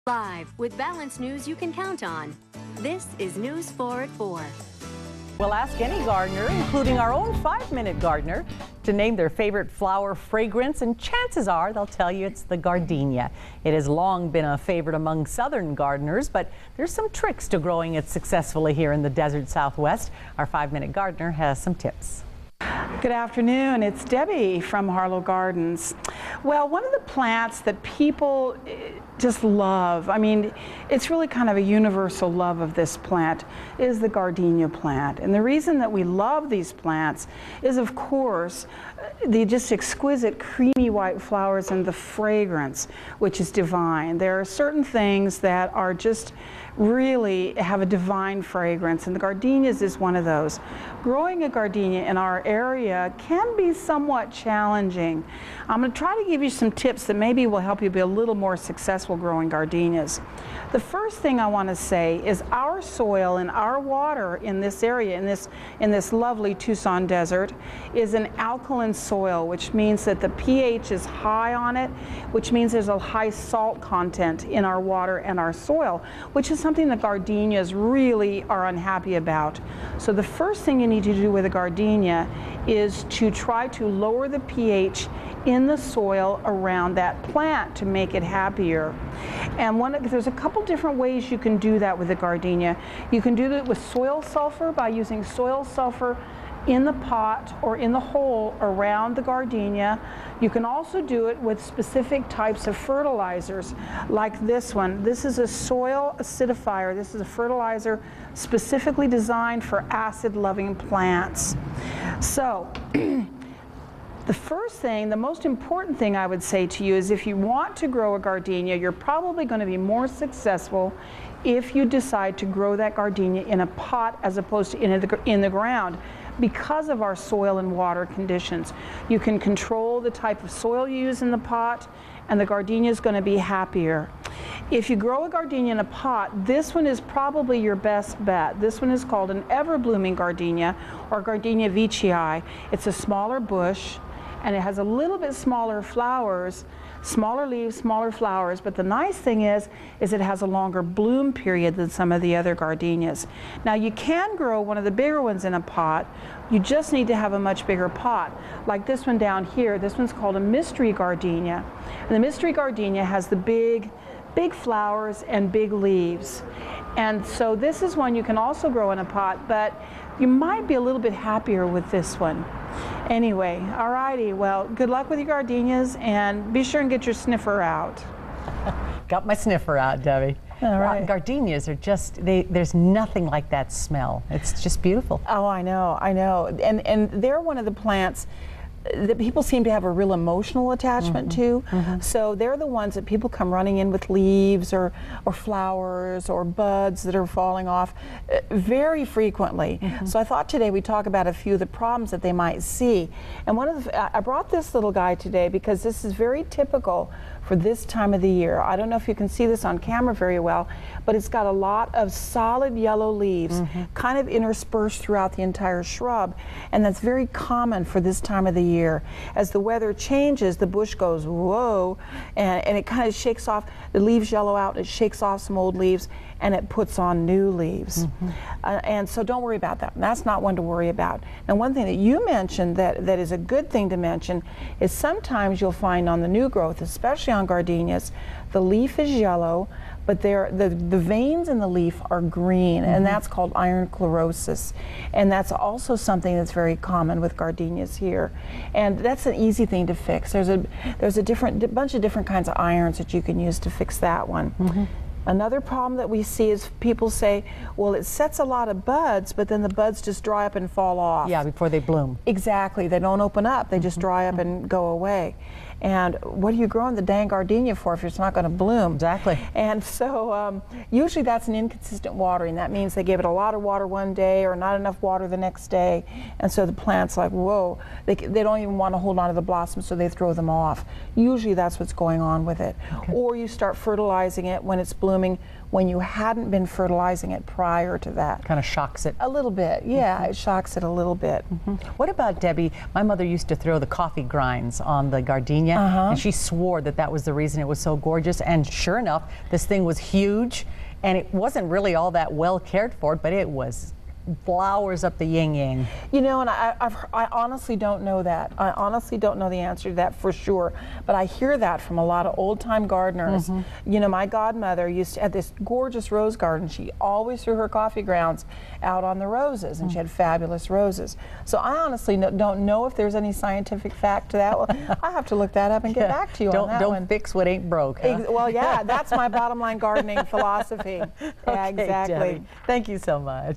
Live with balanced news you can count on. This is News 4 at 4. We'll ask any gardener, including our own 5-minute gardener, to name their favorite flower fragrance, and chances are they'll tell you it's the gardenia. It has long been a favorite among southern gardeners, but there's some tricks to growing it successfully here in the desert Southwest. Our 5-minute gardener has some tips. Good afternoon, it's Debbie from Harlow Gardens. Well, one of the plants that people just love, I mean, it's really kind of a universal love of this plant, is the gardenia plant. And the reason that we love these plants is, of course, the just exquisite creamy white flowers and the fragrance, which is divine. There are certain things that are just really have a divine fragrance, and the gardenias is one of those. Growing a gardenia in our area can be somewhat challenging. I'm going to try to give you some tips that maybe will help you be a little more successful growing gardenias. The first thing I want to say is our soil and our water in this area, in this lovely Tucson desert, is an alkaline soil, which means that the pH is high on it, which means there's a high salt content in our water and our soil, which is something that gardenias really are unhappy about. So the first thing you need to do with a gardenia is to try to lower the pH in the soil around that plant to make it happier. And there's a couple different ways you can do that with a gardenia. You can do that with soil sulfur by using soil sulfur in the pot or in the hole around the gardenia. You can also do it with specific types of fertilizers like this one. This is a soil acidifier. This is a fertilizer specifically designed for acid-loving plants. So the first thing, the most important thing I would say to you is if you want to grow a gardenia, you're probably going to be more successful if you decide to grow that gardenia in a pot as opposed to in the ground, because of our soil and water conditions. You can control the type of soil you use in the pot, and the gardenia is going to be happier. If you grow a gardenia in a pot, this one is probably your best bet. This one is called an ever-blooming gardenia, or Gardenia veitchii. It's a smaller bush, and it has a little bit smaller flowers, smaller leaves, smaller flowers, but the nice thing is it has a longer bloom period than some of the other gardenias. Now you can grow one of the bigger ones in a pot. You just need to have a much bigger pot. Like this one down here, this one's called a mystery gardenia. And the mystery gardenia has the big flowers and big leaves. And so this is one you can also grow in a pot, but you might be a little bit happier with this one. Anyway, alrighty, well, good luck with your gardenias, and be sure and get your sniffer out. Got my sniffer out, Debbie. All right. Gardenias are just, there's nothing like that smell. It's just beautiful. Oh, I know. And they're one of the plants that people seem to have a real emotional attachment to. So they're the ones that people come running in with leaves or flowers or buds that are falling off very frequently. So I thought today we'd talk about a few of the problems that they might see. And I brought this little guy today because this is very typical for this time of the year. I don't know if you can see this on camera very well, but it's got a lot of solid yellow leaves kind of interspersed throughout the entire shrub, and that's very common for this time of the year. As the weather changes, the bush goes whoa, and it kind of shakes off, the leaves yellow out, it shakes off some old leaves, and it puts on new leaves. And so don't worry about that. That's not one to worry about. And one thing that you mentioned that is a good thing to mention is sometimes you'll find on the new growth, especially on gardenias, the leaf is yellow, but the veins in the leaf are green, and that's called iron chlorosis. And that's also something that's very common with gardenias here. And that's an easy thing to fix. There's a bunch of different kinds of irons that you can use to fix that one. Another problem that we see is people say, well, it sets a lot of buds, but then the buds just dry up and fall off. Yeah, before they bloom. Exactly. They don't open up. They just dry up and go away. And what are you growing the dang gardenia for if it's not going to bloom? Exactly. And so usually that's an inconsistent watering. That means they give it a lot of water one day or not enough water the next day. And so the plant's like, whoa, they don't even want to hold on to the blossoms, so they throw them off. Usually that's what's going on with it. Or you start fertilizing it when it's blooming when you hadn't been fertilizing it prior to that. Kind of shocks it. A little bit, yeah, it shocks it a little bit. What about, Debbie, my mother used to throw the coffee grinds on the gardenia, and she swore that that was the reason it was so gorgeous, and sure enough, this thing was huge, and it wasn't really all that well cared for, but it was flowers up the yin-yang. You know, and I honestly don't know that. I honestly don't know the answer to that for sure, but I hear that from a lot of old-time gardeners. You know, my godmother used to have this gorgeous rose garden. She always threw her coffee grounds out on the roses, and she had fabulous roses. So I honestly don't know if there's any scientific fact to that. Well, I have to look that up and get back to you on that one. Don't fix what ain't broke, huh? Well, yeah, that's my bottom line gardening philosophy. Yeah, Okay, exactly. Debbie, thank you so much.